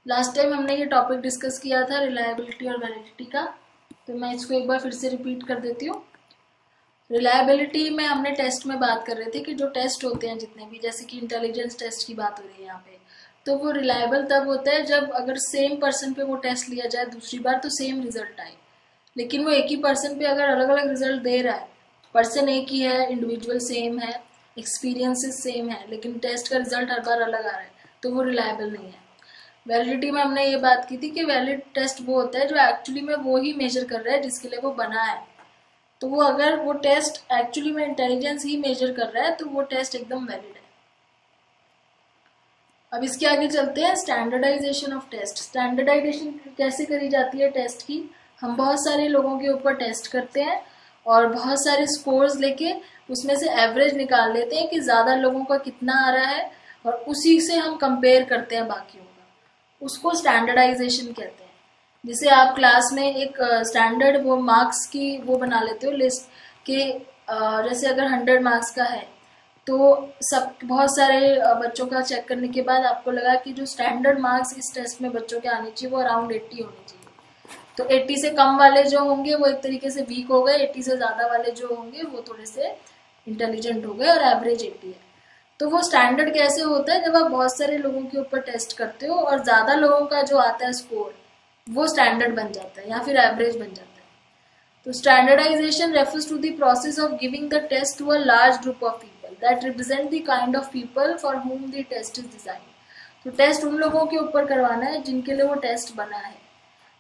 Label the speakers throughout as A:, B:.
A: Last time हमने ये topic discuss किया था रिलायबिलिटी और वैलिडिटी का, तो मैं इसको एक बार फिर से रिपीट कर देती हूँ। रिलायबिलिटी में हमने टेस्ट में बात कर रहे थे कि जो टेस्ट होते हैं जितने भी, जैसे कि इंटेलिजेंस टेस्ट की बात हो रही है यहाँ पे, तो वो रिलायबल तब होता है जब अगर सेम पर्सन पे वो टेस्ट लिया जाए दूसरी बार तो सेम रिजल्ट आए। लेकिन वो एक ही पर्सन पे अगर अलग अलग रिजल्ट दे रहा है, पर्सन एक ही है, इंडिविजुअल सेम है, एक्सपीरियंसेस सेम है, लेकिन टेस्ट का रिजल्ट हर बार अलग आ रहा है, तो वो रिलायबल नहीं है। वैलिडिटी में हमने ये बात की थी कि वैलिड टेस्ट वो होता है जो एक्चुअली में वो ही मेजर कर रहा है जिसके लिए वो बना है। तो वो अगर वो टेस्ट एक्चुअली में इंटेलिजेंस ही मेजर कर रहा है तो वो टेस्ट एकदम वैलिड है। अब इसके आगे चलते हैं, स्टैंडर्डाइजेशन ऑफ टेस्ट। स्टैंडर्डाइजेशन कैसे करी जाती है टेस्ट की? हम बहुत सारे लोगों के ऊपर टेस्ट करते हैं और बहुत सारे स्कोर्स लेके उसमें से एवरेज निकाल लेते हैं कि ज़्यादा लोगों का कितना आ रहा है, और उसी से हम कंपेयर करते हैं बाकियों का। उसको स्टैंडर्डाइजेशन कहते हैं। जिसे आप क्लास में एक स्टैंडर्ड वो मार्क्स की वो बना लेते हो लिस्ट के, जैसे अगर 100 मार्क्स का है तो सब बहुत सारे बच्चों का चेक करने के बाद आपको लगा कि जो स्टैंडर्ड मार्क्स इस टेस्ट में बच्चों के आने चाहिए वो अराउंड 80 होने चाहिए। तो 80 से कम वाले जो होंगे वो एक तरीके से वीक हो गए, 80 से ज़्यादा वाले जो होंगे वो थोड़े से इंटेलिजेंट हो गए, और एवरेज 80 है। तो वो स्टैंडर्ड कैसे होता है? जब आप बहुत सारे लोगों के ऊपर टेस्ट करते हो और ज़्यादा लोगों का जो आता है स्कोर वो स्टैंडर्ड बन जाता है या फिर एवरेज बन जाता है। तो standardisation refers to the process of giving the test to a large group of people that represent the kind of people for whom the test is design. तो टेस्ट उन लोगों के ऊपर करवाना है जिनके लिए वो टेस्ट बना है।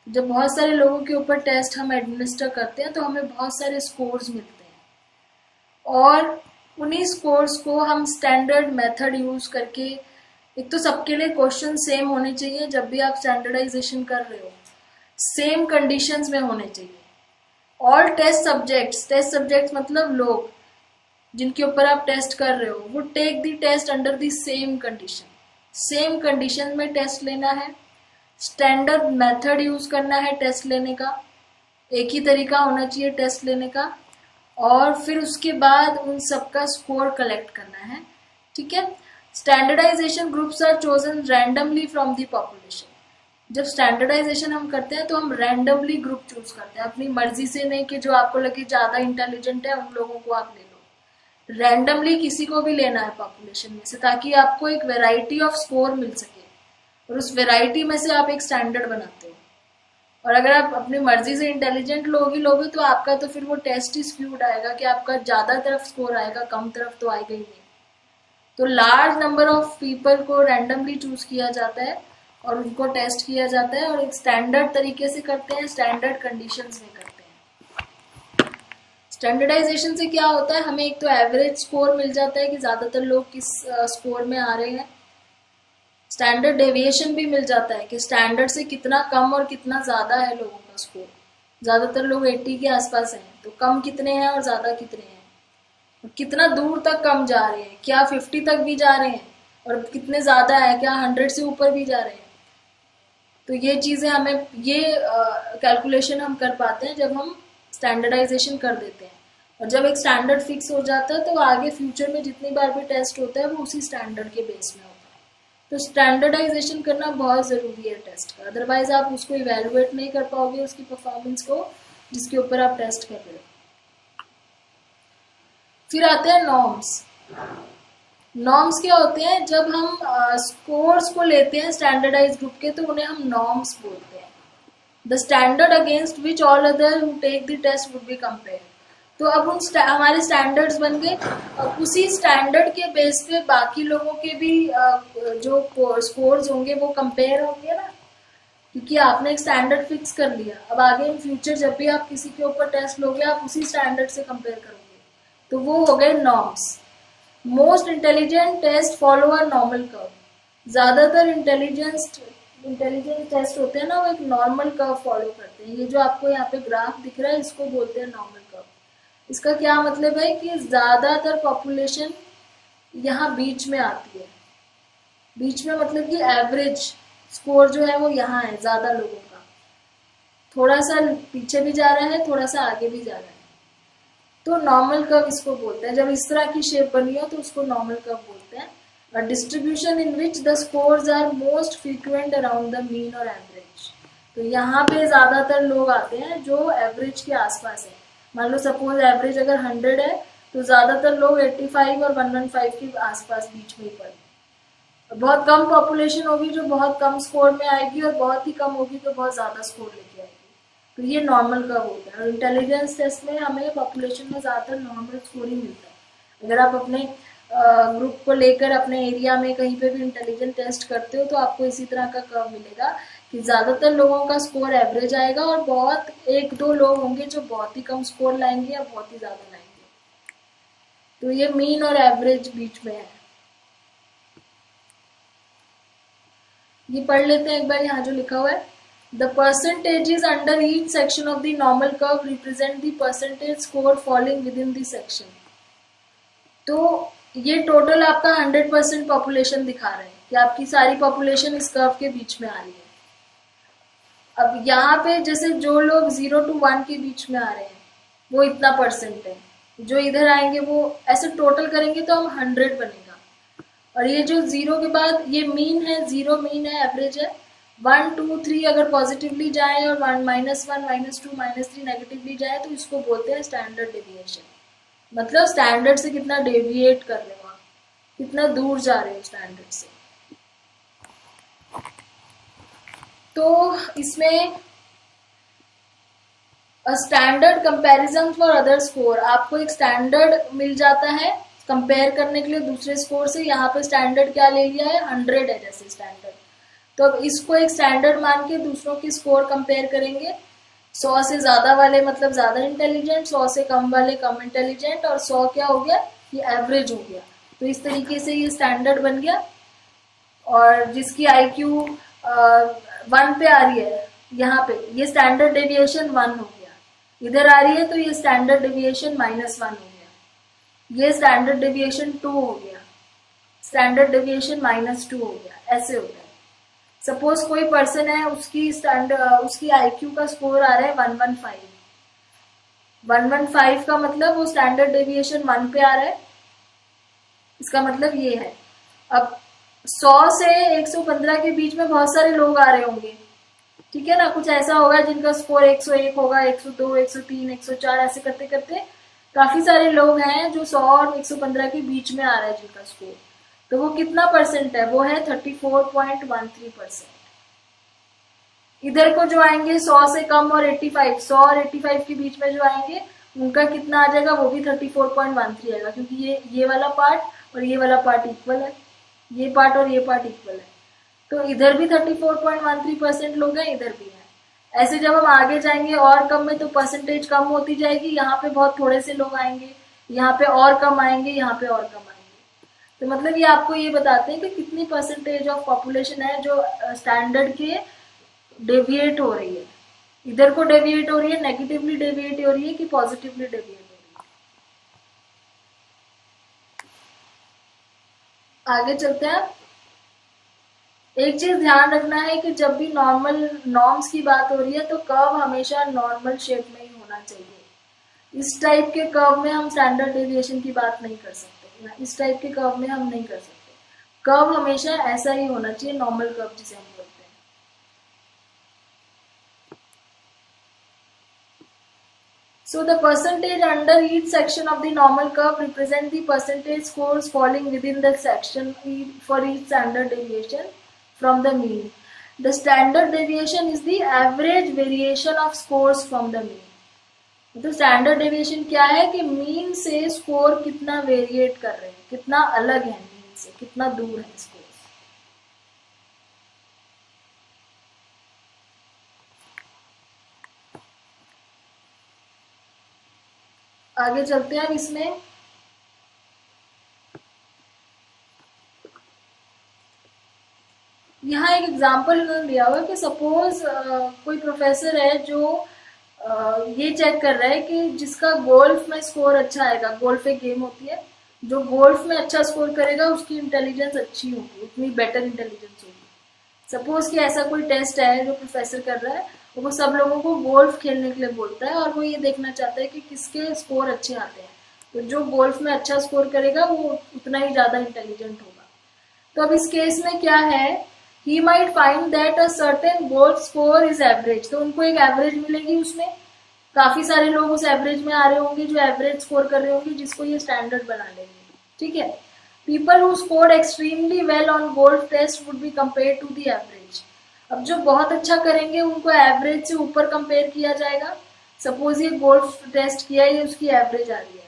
A: जब बहुत सारे लोगों के ऊपर टेस्ट हम एडमिनिस्टर करते हैं तो हमें बहुत सारे स्कोर्स मिलते हैं, और उन्हीं स्कोर्स को हम स्टैंडर्ड मेथड यूज करके, एक तो सबके लिए क्वेश्चन सेम होने चाहिए जब भी आप स्टैंडर्डाइजेशन कर रहे हो, सेम कंडीशंस में होने चाहिए। ऑल टेस्ट सब्जेक्ट्स मतलब लोग जिनके ऊपर आप टेस्ट कर रहे हो, वो take the test under the same condition. Same condition में टेस्ट लेना है, स्टैंडर्ड मेथड यूज करना है टेस्ट लेने का, एक ही तरीका होना चाहिए टेस्ट लेने का, और फिर उसके बाद उन सबका स्कोर कलेक्ट करना है। ठीक है। Standardisation groups are chosen randomly from the population. जब स्टैंडर्डाइजेशन हम करते हैं तो हम रैंडमली ग्रुप चूज करते हैं, अपनी मर्जी से नहीं कि जो आपको लगे ज्यादा इंटेलिजेंट है उन लोगों को आप ले लो। रैंडमली किसी को भी लेना है पॉपुलेशन में से, ताकि आपको एक वैरायटी ऑफ स्कोर मिल सके, और उस वैरायटी में से आप एक स्टैंडर्ड बनाते हो। और अगर आप अपनी मर्जी से इंटेलिजेंट लोग ही लोगे तो आपका तो फिर वो टेस्ट ही स्क्यूड आएगा कि आपका ज्यादा तरफ स्कोर आएगा, कम तरफ तो आएगा ही नहीं। तो लार्ज नंबर ऑफ पीपल को रैंडमली चूज किया जाता है और उनको टेस्ट किया जाता है, और एक स्टैंडर्ड तरीके से करते हैं, स्टैंडर्ड कंडीशंस में करते हैं। स्टैंडर्डाइजेशन से क्या होता है? हमें एक तो एवरेज स्कोर मिल जाता है कि ज्यादातर लोग किस स्कोर में आ रहे हैं। स्टैंडर्ड डेविएशन भी मिल जाता है कि स्टैंडर्ड से कितना कम और कितना ज्यादा है लोगों का स्कोर। ज्यादातर लोग 80 के आसपास हैं, तो कम कितने हैं और ज्यादा कितने हैं, और कितना दूर तक कम जा रहे हैं, क्या 50 तक भी जा रहे हैं, और कितने ज्यादा है, क्या 100 से ऊपर भी जा रहे हैं। तो ये चीजें हमें, ये कैलकुलेशन हम कर पाते हैं जब हम स्टैंडर्डाइजेशन कर देते हैं। और जब एक स्टैंडर्ड फिक्स हो जाता है तो आगे फ्यूचर में जितनी बार भी टेस्ट होता है वो उसी स्टैंडर्ड के बेस में होता है। तो स्टैंडर्डाइजेशन करना बहुत जरूरी है टेस्ट का, अदरवाइज आप उसको इवेलुएट नहीं कर पाओगे, उसकी परफॉर्मेंस को जिसके ऊपर आप टेस्ट कर रहे हो। फिर आते हैं नॉर्म्स। नॉर्म्स क्या होते हैं? जब हम स्कोर्स को लेते हैं स्टैंडर्डाइज ग्रुप के तो उन्हें हम नॉर्म्स बोलते हैं। The standard against which all other who take the test would be compare. तो अब उन हमारे स्टैंडर्ड्स बन गए, और उसी स्टैंडर्ड के बेस पे बाकी लोगों के भी जो स्कोर्स होंगे वो कंपेयर होंगे ना, क्योंकि आपने एक स्टैंडर्ड फिक्स कर लिया। अब आगे इन फ्यूचर जब भी आप किसी के ऊपर टेस्ट लोगे आप उसी स्टैंडर्ड से कंपेयर करोगे, तो वो हो गए norms. Most intelligent test follow a normal curve. ज्यादातर इंटेलिजेंस टेस्ट होते हैं ना, वो एक नॉर्मल कर्व फॉलो करते हैं। ये जो आपको यहाँ पे ग्राफ दिख रहा है इसको बोलते हैं नॉर्मल कर्व। इसका क्या मतलब है कि ज्यादातर पॉपुलेशन यहाँ बीच में आती है। बीच में मतलब कि एवरेज स्कोर जो है वो यहाँ है ज्यादा लोगों का, थोड़ा सा पीछे भी जा रहा है, थोड़ा सा आगे भी जा रहा है, तो नॉर्मल कर्व इसको बोलते हैं। जब इस तरह की शेप बनी हो तो उसको नॉर्मल कर्व बोलते हैं। A distribution in which the scores are most frequent around the mean or average. तो यहाँ पे ज्यादातर लोग आते हैं जो एवरेज के आसपास है. मान लो सपोज एवरेज अगर 100 है तो ज्यादातर लोग 85 और 115 के आसपास बीच में ही पढ़ते हैं. बहुत कम पॉपुलेशन होगी जो बहुत कम स्कोर में आएगी और बहुत ही कम होगी तो बहुत ज्यादा स्कोर लेके आएगी. तो ये नॉर्मल कर्व होता है. और इंटेलिजेंस टेस्ट में हमें पॉपुलेशन में ज्यादातर नॉर्मल स्कोर ही मिलता है. अगर आप अपने ग्रुप को लेकर अपने एरिया में कहीं पे भी इंटेलिजेंस टेस्ट करते हो तो आपको इसी तरह का कर्व मिलेगा कि ज्यादातर लोगों का स्कोर एवरेज आएगा और बहुत एक दो लोग होंगे जो बहुत ही कम स्कोर लाएंगे या बहुत ही ज्यादा लाएंगे. तो ये मीन और एवरेज बीच में है. ये पढ़ लेते हैं एक बार. यहाँ जो लिखा हुआ है, the percentages under each section of the normal curve represent the percentage score falling within the section. तो ये टोटल आपका 100% पॉपुलेशन दिखा रहे हैं कि आपकी सारी पॉपुलेशन इस कर्व के बीच में आ रही है. अब यहाँ पे जैसे जो लोग 0 to 1 के बीच में आ रहे हैं वो इतना परसेंट है, जो इधर आएंगे वो ऐसे टोटल करेंगे तो हम 100 बनेगा. और ये जो 0 के बाद ये मीन है, 0 मीन है, एवरेज है. 1 2 3 अगर पॉजिटिवली जाए और -1 -2 -3 नेगेटिवली जाए तो इसको बोलते हैं स्टैंडर्ड डेविएशन. मतलब स्टैंडर्ड से कितना डेविएट कर रहे हो आप, कितना दूर जा रहे हो स्टैंडर्ड से. तो इसमें standard comparison for other score, आपको एक स्टैंडर्ड मिल जाता है कंपेयर करने के लिए दूसरे स्कोर से. यहाँ पे स्टैंडर्ड क्या ले लिया है, 100 है जैसे स्टैंडर्ड. तो अब इसको एक स्टैंडर्ड मान के दूसरों की स्कोर कंपेयर करेंगे. 100 से ज्यादा वाले मतलब ज्यादा इंटेलिजेंट, 100 से कम वाले कम इंटेलिजेंट, और 100 क्या हो गया, ये एवरेज हो गया. तो इस तरीके से ये स्टैंडर्ड बन गया. और जिसकी IQ 1 पे आ रही है, यहाँ पे ये स्टैंडर्ड डेविएशन 1 हो गया. इधर आ रही है तो ये स्टैंडर्ड डेविएशन -1 हो गया. ये स्टैंडर्ड डेविएशन 2 हो गया, स्टैंडर्ड डेविएशन -2 हो गया. ऐसे होता है. सपोज कोई पर्सन है, उसकी IQ का स्कोर आ रहा है 115. 115 का मतलब वो स्टैंडर्ड डेविएशन 1 पे आ रहा है. इसका मतलब ये है. अब 100 से 115 के बीच में बहुत सारे लोग आ रहे होंगे, ठीक है ना. कुछ ऐसा होगा जिनका स्कोर 101 होगा, 102, 103, 104 ऐसे करते करते काफी सारे लोग हैं जो 100 और 115 के बीच में आ रहा है जिनका स्कोर. तो वो कितना परसेंट है, वो है 34.13%. इधर को जो आएंगे 100 से कम और 85, 100 और 85 के बीच में जो आएंगे उनका कितना आ जाएगा, वो भी 34.13 आएगा, क्योंकि ये वाला पार्ट और ये वाला पार्ट इक्वल है, ये पार्ट और ये पार्ट इक्वल है. तो इधर भी 34.13% लोग हैं, इधर भी है. ऐसे जब हम आगे जाएंगे और कम में तो परसेंटेज कम होती जाएगी. यहाँ पे बहुत थोड़े से लोग आएंगे, यहाँ पे और कम आएंगे, यहाँ पे और कम आएंगे. तो मतलब ये आपको ये बताते हैं कि कितनी परसेंटेज ऑफ पॉपुलेशन है जो स्टैंडर्ड के डेविएट हो रही है. इधर को डेविएट हो रही है, नेगेटिवली डेविएट हो रही है कि पॉजिटिवली डेविएट हो रही है. आगे चलते हैं. एक चीज ध्यान रखना है कि जब भी नॉर्मल नॉर्म्स की बात हो रही है तो कर्व हमेशा नॉर्मल शेप में ही होना चाहिए. इस टाइप के कर्व में हम स्टैंडर्ड डेविएशन की बात नहीं कर सकते, इस टाइप के कर्व में हम नहीं कर सकते. कर्व हमेशा ऐसा ही होना चाहिए, नॉर्मल कर्व जिसे हम बोलते हैं. So the percentage under each section of the normal curve represent the percentage scores falling within the section for each standard deviation from the mean. The standard deviation is the average variation of scores from the mean. तो standard deviation क्या है कि mean से score कितना variate कर रहे हैं, कितना अलग है मीन से, कितना दूर है स्कोर. आगे चलते हैं. अब इसमें यहाँ एक एग्जांपल इन्होंने दिया हुआ कि सपोज कोई प्रोफेसर है जो ये चेक कर रहा है कि जिसका गोल्फ में स्कोर अच्छा आएगा, गोल्फ एक गेम होती है, जो गोल्फ में अच्छा स्कोर करेगा उसकी इंटेलिजेंस अच्छी होगी, उतनी बेटर इंटेलिजेंस होगी. सपोज कि ऐसा कोई टेस्ट है जो प्रोफेसर कर रहा है, वो सब लोगों को गोल्फ खेलने के लिए बोलता है और वो ये देखना चाहता है कि किसके स्कोर अच्छे आते हैं. तो जो गोल्फ में अच्छा स्कोर करेगा वो उतना ही ज्यादा इंटेलिजेंट होगा. तो अब इस केस में क्या है, he might find that a certain golf score is average, तो उनको एक एवरेज मिलेगी, उसमें काफी सारे लोग उस एवरेज में आ रहे होंगे जो एवरेज स्कोर कर रहे होंगे, जिसको ये स्टैंडर्ड बना लेंगे, ठीक है। People who scored extremely well on golf test would be compare to the average. अब जो बहुत अच्छा करेंगे उनको एवरेज से ऊपर कंपेयर किया जाएगा। सपोज ये गोल्फ टेस्ट किया, ये उसकी एवरेज आ रही है,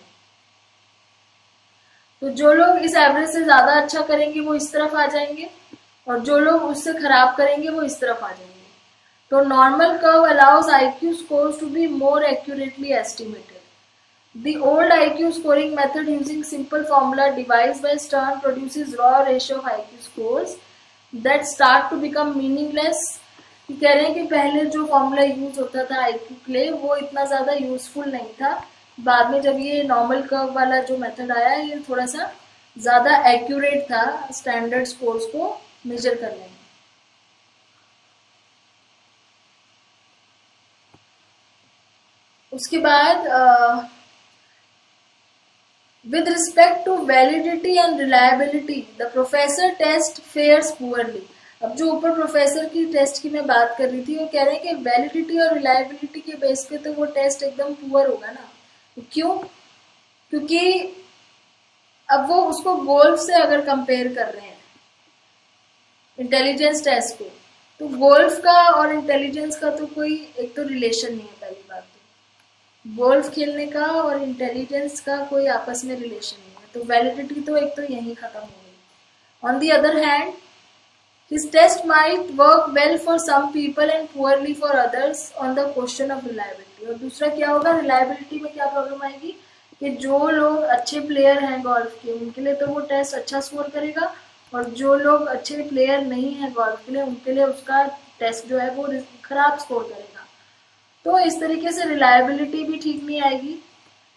A: तो जो लोग इस एवरेज से ज्यादा अच्छा करेंगे वो इस तरफ आ जाएंगे, और जो लोग उससे खराब करेंगे वो इस तरफ आ जाएंगे। तो normal curve allows IQ scores to be more accurately estimated. The old IQ scoring method using simple formula devised by Stern produces raw ratio of IQ scores that start to become meaningless. ये कह रहे हैं कि पहले जो formula use होता था IQ के लिए वो इतना ज्यादा यूजफुल नहीं था, बाद में जब ये नॉर्मल कर्व वाला जो मेथड आया ये थोड़ा सा ज्यादा एक्यूरेट था स्टैंडर्ड स्कोर्स को मेजर करने में। उसके बाद with respect to validity and reliability the professor test fares poorly. अब जो ऊपर प्रोफेसर की टेस्ट की मैं बात कर रही थी, वो कह रहे हैं कि वैलिडिटी और रिलायबिलिटी के बेस पे तो वो टेस्ट एकदम पुअर होगा ना। क्यों? क्योंकि अब वो उसको गोल्फ से अगर कंपेयर कर रहे हैं इंटेलिजेंस टेस्ट को, तो गोल्फ का और इंटेलिजेंस का तो कोई एक तो रिलेशन नहीं है। पहली बात तो गोल्फ खेलने का और इंटेलिजेंस का कोई आपस में रिलेशन नहीं है, तो वैलिडिटी तो एक तो यहीं खत्म हो गई। On the other hand his test might work well for some people and poorly for others on the question of reliability। और दूसरा क्या होगा, रिलायबिलिटी में क्या प्रॉब्लम आएगी कि जो लोग अच्छे प्लेयर हैं गोल्फ के उनके लिए तो वो टेस्ट अच्छा स्कोर करेगा, और जो लोग अच्छे प्लेयर नहीं है गोल्फ के लिए उनके लिए उसका टेस्ट जो है वो खराब स्कोर करेगा। तो इस तरीके से रिलायबिलिटी भी ठीक नहीं आएगी।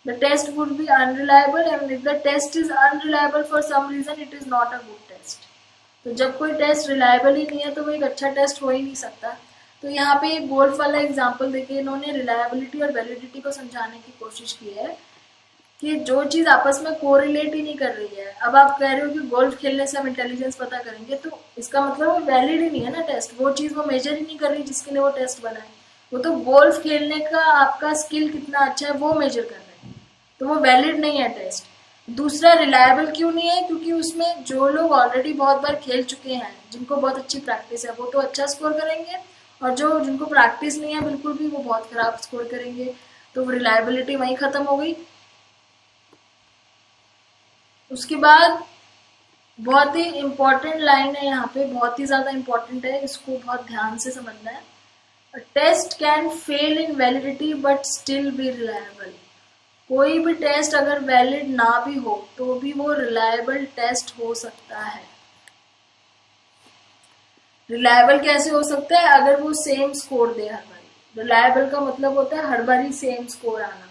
A: The test would be unreliable and if the test is unreliable for some reason it is not a good test. तो जब कोई टेस्ट रिलायबल ही नहीं है तो वो एक अच्छा टेस्ट हो ही नहीं सकता। तो यहाँ पे एक गोल्फ वाला एग्जांपल देके इन्होंने रिलायबिलिटी और वैलिडिटी को समझाने की कोशिश की है कि जो चीज आपस में कोरिलेट ही नहीं कर रही है। अब आप कह रहे हो कि गोल्फ खेलने से हम इंटेलिजेंस पता करेंगे, तो इसका मतलब वो वैलिड ही नहीं है ना टेस्ट, वो चीज वो मेजर ही नहीं कर रही जिसके लिए वो टेस्ट बना है। वो तो गोल्फ खेलने का आपका स्किल कितना अच्छा है वो मेजर कर रहे हैं, तो वो वैलिड नहीं है टेस्ट। दूसरा रिलायबल क्यों नहीं है, क्योंकि उसमें जो लोग ऑलरेडी बहुत बार खेल चुके हैं जिनको बहुत अच्छी प्रैक्टिस है वो तो अच्छा स्कोर करेंगे, और जो जिनको प्रैक्टिस नहीं है बिल्कुल भी वो बहुत खराब स्कोर करेंगे। तो रिलायबिलिटी वहीं खत्म हो गई। उसके बाद बहुत ही इंपॉर्टेंट लाइन है यहाँ पे, बहुत ही ज्यादा इंपॉर्टेंट है, इसको बहुत ध्यान से समझना है। Test can fail in validity but still be reliable. कोई भी टेस्ट अगर वैलिड ना भी हो तो भी वो रिलायबल टेस्ट हो सकता है। रिलायबल कैसे हो सकता है? अगर वो सेम स्कोर दे हर बारी। रिलायबल का मतलब होता है हर बारी सेम स्कोर आना।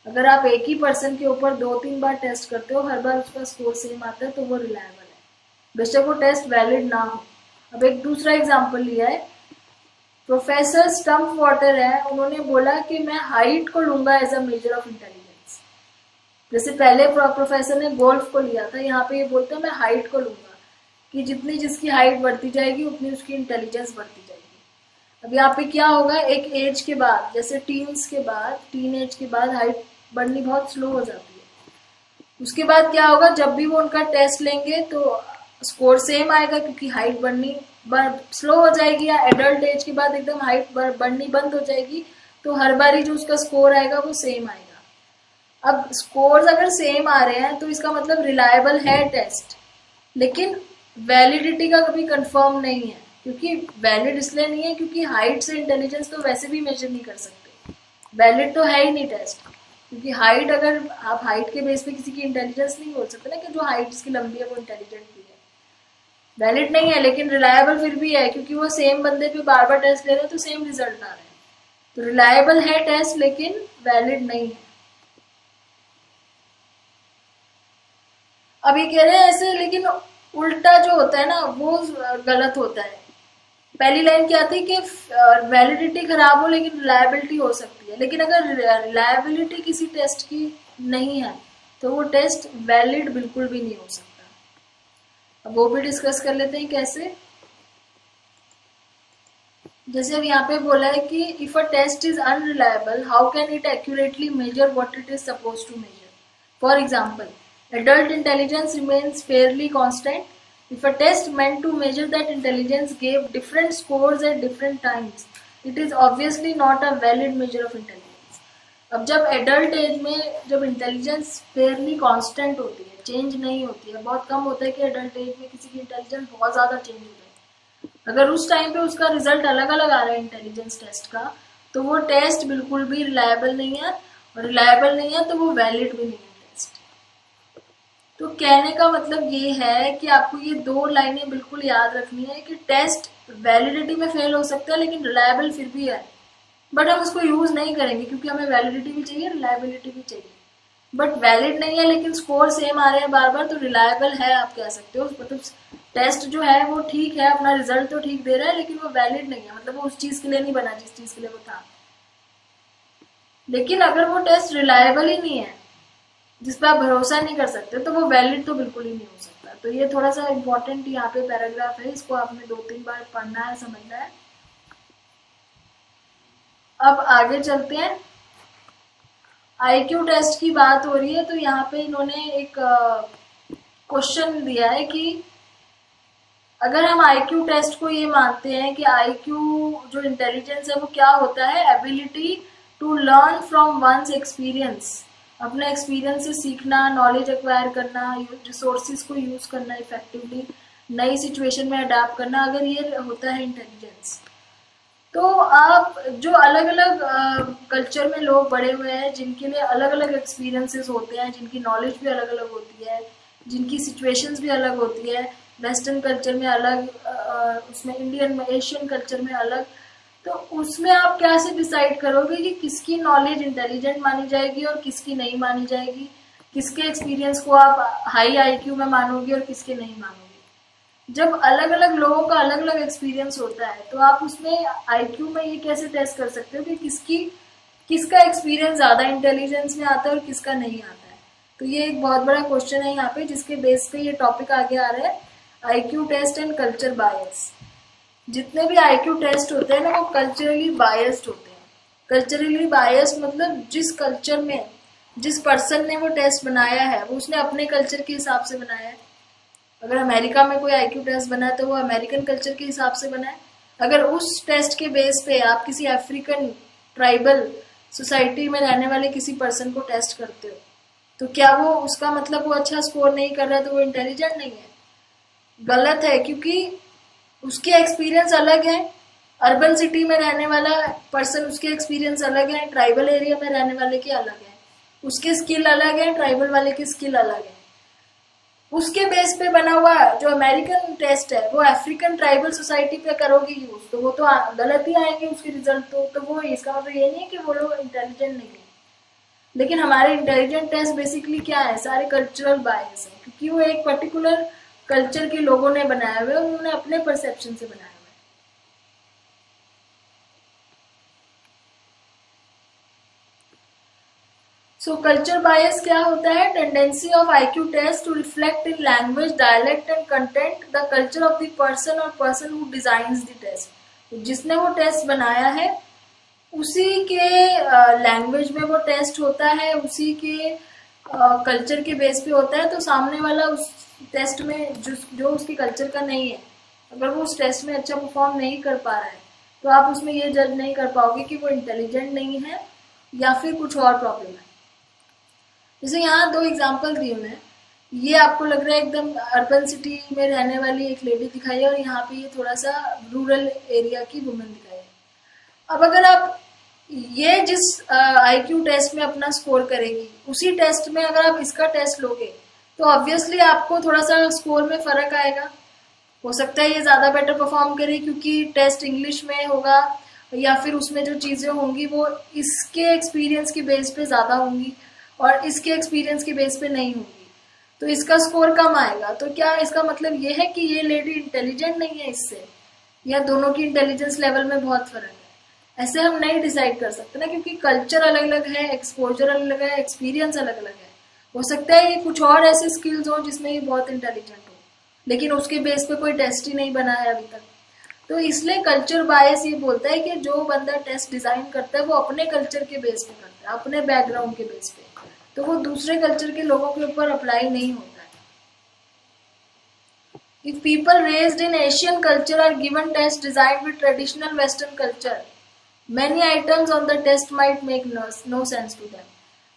A: अगर आप एक ही पर्सन के ऊपर 2-3 बार टेस्ट करते हो, हर बार उसका स्कोर सेम आता है, तो वो रिलायबल है, बेशक वो टेस्ट वैलिड ना हो। अब एक दूसरा एग्जाम्पल लिया है, प्रोफेसर स्टम्प वाटर है, उन्होंने बोला कि मैं हाइट को लूंगा as a measure of intelligence. जैसे पहले प्रोफेसर ने गोल्फ को लिया था, यहाँ पे ये बोलते हैं मैं हाइट को लूंगा, कि जितनी जिसकी हाइट बढ़ती जाएगी उतनी उसकी इंटेलिजेंस बढ़ती जाएगी। अब यहाँ पे क्या होगा, एक एज के बाद, जैसे टीन एज के बाद हाइट बढ़नी बहुत स्लो हो जाती है। उसके बाद क्या होगा, जब भी वो उनका टेस्ट लेंगे तो स्कोर सेम आएगा, क्योंकि हाइट बढ़नी स्लो हो जाएगी, या एडल्ट एज के बाद एकदम हाइट बढ़नी बंद हो जाएगी, तो हर बारी जो उसका स्कोर आएगा वो सेम आएगा। अब स्कोर्स अगर सेम आ रहे हैं तो इसका मतलब रिलायबल है टेस्ट, लेकिन वैलिडिटी का कभी कंफर्म नहीं है। क्योंकि वैलिड इसलिए नहीं है क्योंकि हाइट से इंटेलिजेंस तो वैसे भी मेजर नहीं कर सकते, वैलिड तो है ही नहीं टेस्ट। क्योंकि हाइट, अगर आप हाइट के बेस पे किसी की इंटेलिजेंस नहीं बोल सकते ना कि जो हाइट इसकी लंबी है वो इंटेलिजेंट भी है, वैलिड नहीं है। लेकिन रिलायबल फिर भी है, क्योंकि वो सेम बंदे पे बार बार टेस्ट ले रहे हैं तो सेम रिजल्ट आ रहे हैं। तो रिलायबल है टेस्ट लेकिन वैलिड नहीं है। अब ये कह रहे हैं ऐसे, लेकिन उल्टा जो होता है ना वो गलत होता है। पहली लाइन क्या थी कि वैलिडिटी खराब हो लेकिन रिलायबिलिटी हो सकती है, लेकिन अगर रिलायबिलिटी किसी टेस्ट की नहीं है तो वो टेस्ट वैलिड बिल्कुल भी नहीं हो सकता। अब वो भी डिस्कस कर लेते हैं कैसे। जैसे अब यहाँ पे बोला है कि if a test is unreliable how can it accurately measure what it is suppose to measure. For example, adult intelligence remains fairly constant. If a test meant to measure that intelligence gave different scores at different times, it is obviously not a valid measure of intelligence. अब जब adult age में जब intelligence Fairlie constant होती है, change नहीं होती है, बहुत कम होता है कि एडल्ट एज में किसी की इंटेलिजेंस बहुत ज़्यादा चेंज हो जाए, अगर उस टाइम पे उसका रिजल्ट अलग अलग आ रहा है इंटेलिजेंस टेस्ट का, तो वो टेस्ट बिल्कुल भी रिलायबल नहीं है, और रिलायबल नहीं है तो वो वैलिड भी नहीं है टेस्ट। तो कहने का मतलब ये है कि आपको ये दो लाइनें बिल्कुल याद रखनी है कि टेस्ट वैलिडिटी में फेल हो सकता है लेकिन रिलायबल फिर भी है, बट हम उसको यूज नहीं करेंगे क्योंकि हमें वैलिडिटी भी चाहिए, रिलायबिलिटी भी चाहिए। बट वैलिड नहीं है लेकिन स्कोर सेम आ रहे हैं बार बार, तो रिलायबल है आप कह सकते हो। मतलब टेस्ट जो है वो ठीक है, अपना रिजल्ट तो ठीक दे रहा है, लेकिन वो वैलिड नहीं है, मतलब वो उस चीज के लिए नहीं बना जिस चीज के लिए वो था। लेकिन अगर वो टेस्ट रिलायबल ही नहीं है, जिस पर आप भरोसा नहीं कर सकते, तो वो वैलिड तो बिल्कुल ही नहीं हो सकता। तो ये थोड़ा सा इम्पोर्टेंट यहाँ पे पैराग्राफ है, इसको आपने 2-3 बार पढ़ना है, समझना है। अब आगे चलते हैं। आईक्यू टेस्ट की बात हो रही है, तो यहाँ पे इन्होंने एक क्वेश्चन दिया है कि अगर हम आईक्यू टेस्ट को ये मानते हैं कि आईक्यू जो इंटेलिजेंस है वो क्या होता है, ability to learn from one's experience, अपने एक्सपीरियंस से सीखना, नॉलेज एक्वायर करना, रिसोर्सेज को यूज करना इफेक्टिवली, नई सिचुएशन में अडाप्ट करना, अगर ये होता है इंटेलिजेंस, तो आप जो अलग अलग कल्चर में लोग बड़े हुए हैं, जिनके लिए अलग अलग एक्सपीरियंसेस होते हैं, जिनकी नॉलेज भी अलग अलग होती है, जिनकी सिचुएशंस भी अलग होती है, वेस्टर्न कल्चर में अलग, उसमें इंडियन में, एशियन कल्चर में अलग, तो उसमें आप कैसे डिसाइड करोगे कि किसकी नॉलेज इंटेलिजेंट मानी जाएगी और किसकी नहीं मानी जाएगी, किसके एक्सपीरियंस को आप हाई आईक्यू में मानोगे और किसके नहीं मानोगे। जब अलग अलग लोगों का अलग अलग एक्सपीरियंस होता है, तो आप उसमें आईक्यू में ये कैसे टेस्ट कर सकते हो कि किसका एक्सपीरियंस ज्यादा इंटेलिजेंस में आता है और किसका नहीं आता है। तो ये एक बहुत बड़ा क्वेश्चन है यहाँ पे, जिसके बेस पे ये टॉपिक आगे आ रहा है, आईक्यू टेस्ट एंड कल्चर बायस। जितने भी आईक्यू टेस्ट होते हैं ना, वो कल्चरली बायस्ड होते हैं। कल्चरली बायस्ड मतलब जिस कल्चर में जिस पर्सन ने वो टेस्ट बनाया है, वो उसने अपने कल्चर के हिसाब से बनाया है। अगर अमेरिका में कोई आईक्यू टेस्ट बना है तो वो अमेरिकन कल्चर के हिसाब से बना है। अगर उस टेस्ट के बेस पे आप किसी अफ्रीकन ट्राइबल सोसाइटी में रहने वाले किसी पर्सन को टेस्ट करते हो, तो क्या वो उसका मतलब वो अच्छा स्कोर नहीं कर रहा है तो वो इंटेलिजेंट नहीं है? गलत है, क्योंकि उसके एक्सपीरियंस अलग है। अर्बन सिटी में रहने वाला पर्सन, उसके एक्सपीरियंस अलग है, ट्राइबल एरिया में रहने वाले के अलग है, उसके स्किल अलग है, ट्राइबल वाले की स्किल अलग है। उसके बेस पे बना हुआ जो अमेरिकन टेस्ट है वो अफ्रीकन ट्राइबल सोसाइटी पे करोगे यूज, तो वो तो गलत ही आएंगे उसके रिजल्ट। तो वो इसका मतलब ये नहीं है कि वो लोग इंटेलिजेंट नहीं है। लेकिन हमारे इंटेलिजेंट टेस्ट बेसिकली क्या है, सारे कल्चरल बायस है, क्योंकि वो एक पर्टिकुलर कल्चर के लोगों ने बनाया हुआ है, उन्होंने अपने परसेप्शन से बनाया हुआ है। सो कल्चर बायस क्या होता है? Tendency of IQ test to reflect in language, dialect and content the culture of the person और person who designs the test. तो जिसने वो टेस्ट बनाया है उसी के लैंग्वेज में वो टेस्ट होता है, उसी के कल्चर के बेस पे होता है। तो सामने वाला उस टेस्ट में जो उसके कल्चर का नहीं है, अगर वो उस टेस्ट में अच्छा परफॉर्म नहीं कर पा रहा है, तो आप उसमें ये जज नहीं कर पाओगे कि वो इंटेलिजेंट नहीं है या फिर कुछ और प्रॉब्लम है। जैसे यहाँ 2 एग्जाम्पल दिए मैं, ये आपको लग रहा है एकदम अर्बन सिटी में रहने वाली एक लेडी दिखाई है, और यहाँ पे ये थोड़ा सा रूरल एरिया की वुमेन दिखाई है। अब अगर आप ये जिस आईक्यू टेस्ट में अपना स्कोर करेगी, उसी टेस्ट में अगर आप इसका टेस्ट लोगे, तो ऑब्वियसली आपको थोड़ा सा स्कोर में फर्क आएगा। हो सकता है ये ज्यादा बेटर परफॉर्म करे क्योंकि टेस्ट इंग्लिश में होगा, या फिर उसमें जो चीजें होंगी वो इसके एक्सपीरियंस के बेस पे ज्यादा होंगी और इसके एक्सपीरियंस के बेस पे नहीं होंगी, तो इसका स्कोर कम आएगा। तो क्या इसका मतलब ये है कि ये लेडी इंटेलिजेंट नहीं है इससे, या दोनों की इंटेलिजेंस लेवल में बहुत फर्क है? ऐसे हम नहीं डिसाइड कर सकते ना, क्योंकि कल्चर अलग अलग है, एक्सपोजर अलग है, एक्सपीरियंस अलग अलग है। हो सकता है ये कुछ और ऐसे स्किल्स हो जिसमें ये बहुत इंटेलिजेंट हो, लेकिन उसके बेस पे कोई टेस्ट ही नहीं बना है अभी तक। तो इसलिए कल्चर बायस ये बोलता है कि जो बंदा टेस्ट डिजाइन करता है वो अपने कल्चर के बेस पे करता है, अपने बैकग्राउंड के बेस पे, तो वो दूसरे कल्चर के लोगों के ऊपर अप्लाई नहीं होता है। If people raised in Asian culture are given tests designed with traditional Western culture, many items on the test might make no sense to them.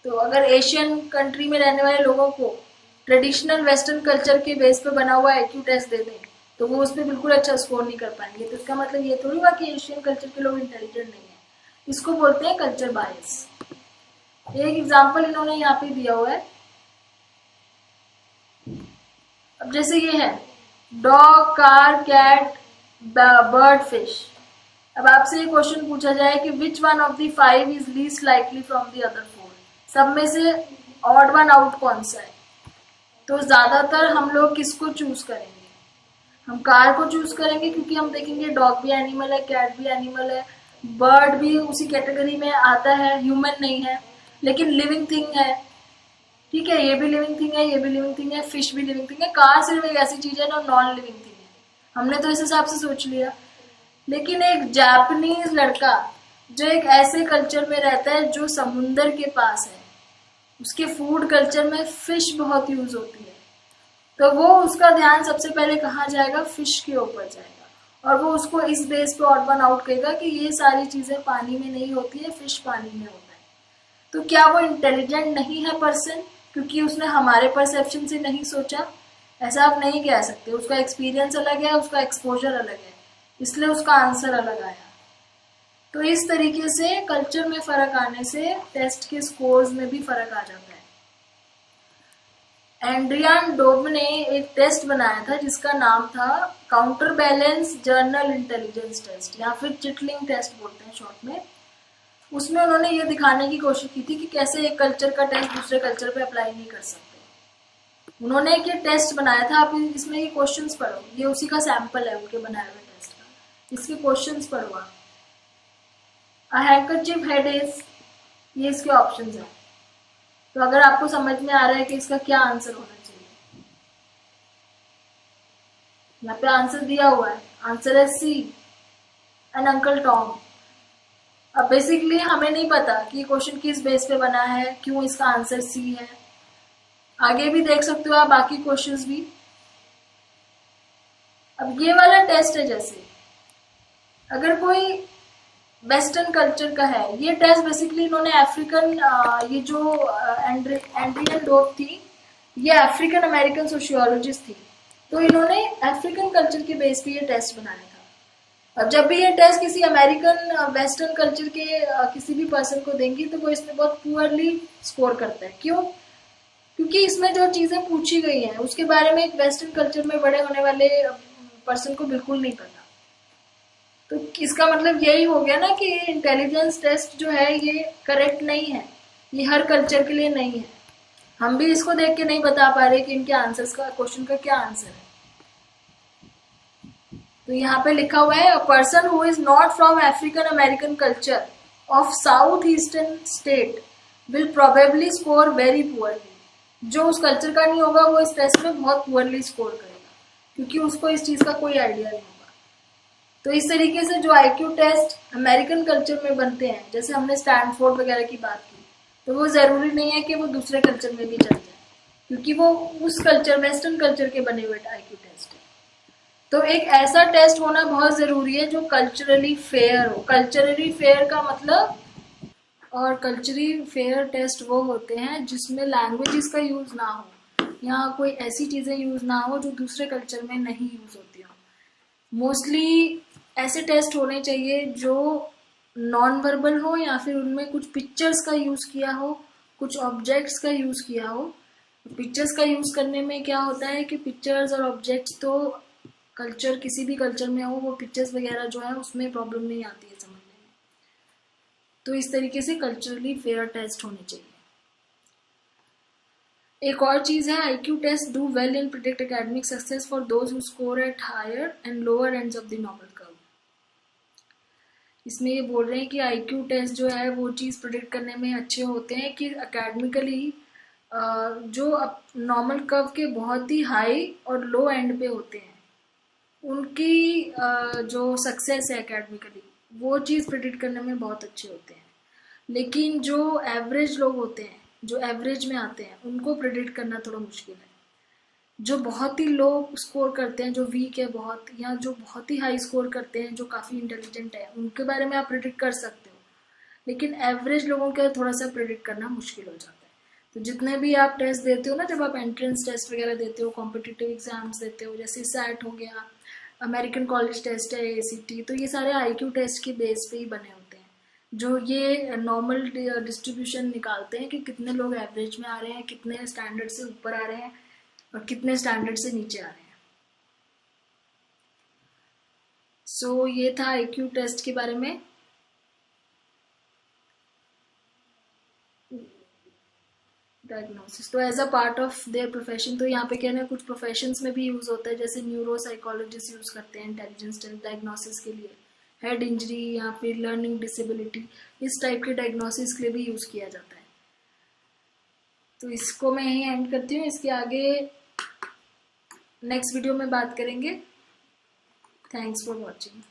A: तो अगर एशियन कंट्री में रहने वाले लोगों को ट्रेडिशनल वेस्टर्न कल्चर के बेस पे बना हुआ IQ टेस्ट दे दें तो वो उसमें बिल्कुल अच्छा स्कोर नहीं कर पाएंगे। तो इसका मतलब ये थोड़ी हुआ कि एशियन कल्चर के लोग इंटेलिजेंट नहीं है, इसको बोलते हैं कल्चर बायस। एक एग्जाम्पल इन्होंने यहाँ पे दिया हुआ है। अब जैसे ये है dog, car, cat, bird, fish. अब आपसे ये क्वेश्चन पूछा जाए कि which one of the 5 is least likely from the other 4, सब में से ऑड वन आउट कौन सा है? तो ज्यादातर हम लोग किसको चूज करेंगे? हम कार को चूज करेंगे क्योंकि हम देखेंगे डॉग भी एनिमल है, कैट भी एनिमल है, बर्ड भी उसी कैटेगरी में आता है, ह्यूमन नहीं है लेकिन लिविंग थिंग है, ठीक है, ये भी लिविंग थिंग है, ये भी लिविंग थिंग है, फिश भी लिविंग थिंग है। कार सिर्फ एक ऐसी चीज है जो नॉन लिविंग थिंग है, हमने तो इस हिसाब से सोच लिया। लेकिन एक जापानीज लड़का जो एक ऐसे कल्चर में रहता है जो समुंदर के पास है, उसके फूड कल्चर में फिश बहुत यूज होती है, तो वो उसका ध्यान सबसे पहले कहाँ जाएगा? फिश के ऊपर जाएगा, और वो उसको इस बेस पे ऑड वन आउट करेगा कि ये सारी चीजें पानी में नहीं होती है, फिश पानी में होता है। तो क्या वो इंटेलिजेंट नहीं है पर्सन क्योंकि उसने हमारे परसेप्शन से नहीं सोचा? ऐसा आप नहीं कह सकते, उसका एक्सपीरियंस अलग है, उसका एक्सपोजर अलग है, इसलिए उसका आंसर अलग आया। तो इस तरीके से कल्चर में फर्क आने से टेस्ट के स्कोर्स में भी फर्क आ जाता है। एंड्रियान डोब ने एक टेस्ट बनाया था जिसका नाम था counter balance general intelligence test, या फिर चिटलिंग टेस्ट बोलते हैं शॉर्ट में। उसमें उन्होंने ये दिखाने की कोशिश की थी कि कैसे एक कल्चर का टेस्ट दूसरे कल्चर पे अप्लाई नहीं कर सकते। उन्होंने एक ये टेस्ट बनाया था, आप इसमें ये क्वेश्चंस पढ़ो, ये उसी का सैंपल है उनके बनाए हुए टेस्ट का, इसके क्वेश्चंस पढ़ो आप। अ हैंकरचीफ हेड इज, ये इसके ऑप्शंस हैं। तो अगर आपको समझ में आ रहा है कि इसका क्या आंसर होना चाहिए, यहाँ पे आंसर दिया हुआ है, आंसर है सी, एन अंकल टॉम। अब बेसिकली हमें नहीं पता कि क्वेश्चन किस बेस पे बना है, क्यों इसका आंसर सी है। आगे भी देख सकते हो आप बाकी क्वेश्चंस भी। अब ये वाला टेस्ट है, जैसे अगर कोई वेस्टर्न कल्चर का है, ये टेस्ट बेसिकली इन्होंने अफ्रीकन, ये जो एंड्रियन डोब थी ये अफ्रीकन अमेरिकन सोशियोलॉजिस्ट थी, तो इन्होंने अफ्रीकन कल्चर के बेस पे ये टेस्ट बनाया था। अब जब भी ये टेस्ट किसी अमेरिकन वेस्टर्न कल्चर के किसी भी पर्सन को देंगी तो वो इसमें बहुत पुअरली स्कोर करता है। क्यों? क्योंकि इसमें जो चीजें पूछी गई हैं उसके बारे में एक वेस्टर्न कल्चर में बड़े होने वाले पर्सन को बिल्कुल नहीं पता। तो इसका मतलब यही हो गया ना कि इंटेलिजेंस टेस्ट जो है ये करेक्ट नहीं है, ये हर कल्चर के लिए नहीं है। हम भी इसको देख के नहीं बता पा रहे कि इनके आंसर्स का, क्वेश्चन का क्या आंसर है। तो यहाँ पे लिखा हुआ है, a person who is not from African American culture of south eastern state will probably score very poorly. जो उस कल्चर का नहीं होगा वो इस टेस्ट में बहुत पुअरली स्कोर करेगा क्योंकि उसको इस चीज का कोई आइडिया नहीं होगा। तो इस तरीके से जो IQ टेस्ट अमेरिकन कल्चर में बनते हैं, जैसे हमने स्टैनफोर्ड वगैरह की बात की, तो वो जरूरी नहीं है कि वो दूसरे कल्चर में भी चल जाए क्योंकि वो उस कल्चर, वेस्टर्न कल्चर के बने हुए IQ टेस्ट है। तो एक ऐसा टेस्ट होना बहुत जरूरी है जो कल्चरली फेयर हो। कल्चरली फेयर का मतलब, और कल्चरली फेयर टेस्ट वो होते हैं जिसमें लैंग्वेजेस का यूज ना हो या कोई ऐसी चीजें यूज ना हो जो दूसरे कल्चर में नहीं यूज होती हो। मोस्टली ऐसे टेस्ट होने चाहिए जो नॉन वर्बल हो या फिर उनमें कुछ पिक्चर्स का यूज किया हो, कुछ ऑब्जेक्ट्स का यूज किया हो। पिक्चर्स का यूज करने में क्या होता है कि पिक्चर्स और ऑब्जेक्ट्स तो कल्चर, किसी भी कल्चर में हो, वो पिक्चर्स वगैरह जो है उसमें प्रॉब्लम नहीं आती है समझने में। तो इस तरीके से कल्चरली फेयर टेस्ट होने चाहिए। एक और चीज है, IQ test do well in predict academic success for those who score at higher and lower ends of the normal curve. इसमें ये बोल रहे हैं कि IQ टेस्ट जो है वो चीज प्रिडिक्ट करने में अच्छे होते हैं कि एकेडमिकली जो नॉर्मल कर्व के बहुत ही हाई और लो एंड पे होते हैं, उनकी जो सक्सेस है एकेडमिकली, वो चीज़ प्रिडिक्ट करने में बहुत अच्छे होते हैं। लेकिन जो एवरेज लोग होते हैं, जो एवरेज में आते हैं, उनको प्रिडिक्ट करना थोड़ा मुश्किल है। जो बहुत ही लो स्कोर करते हैं, जो वीक है बहुत, या जो बहुत ही हाई स्कोर करते हैं, जो काफ़ी इंटेलिजेंट है, उनके बारे में आप प्रिडिक्ट कर सकते हो। लेकिन एवरेज लोगों के थोड़ा सा प्रिडिक्ट करना मुश्किल हो जाता है। तो जितने भी आप टेस्ट देते हो ना, जब आप एंट्रेंस टेस्ट वगैरह देते हो, कॉम्पिटिटिव एग्जाम्स देते हो, जैसे सैट हो गया, अमेरिकन कॉलेज टेस्ट है, ACT, तो ये सारे IQ टेस्ट के बेस पे ही बने होते हैं, जो ये नॉर्मल डिस्ट्रीब्यूशन निकालते हैं कि कितने लोग एवरेज में आ रहे हैं, कितने स्टैंडर्ड से ऊपर आ रहे हैं और कितने स्टैंडर्ड से नीचे आ रहे हैं। सो ये था IQ टेस्ट के बारे में। डायग्नोसिस तो as a part of their profession, तो यहाँ पे कहना है कुछ प्रोफेशंस में भी यूज होता है, जैसे न्यूरो साइकोलॉजिस्ट यूज करते हैं इंटेलिजेंस टेस्ट डायग्नोसिस के लिए, हेड इंजरी या फिर लर्निंग डिसेबिलिटी, इस टाइप के डायग्नोसिस के लिए भी यूज किया जाता है। तो इसको मैं यहीं एंड करती हूँ, इसके आगे नेक्स्ट वीडियो में बात करेंगे। Thanks for watching.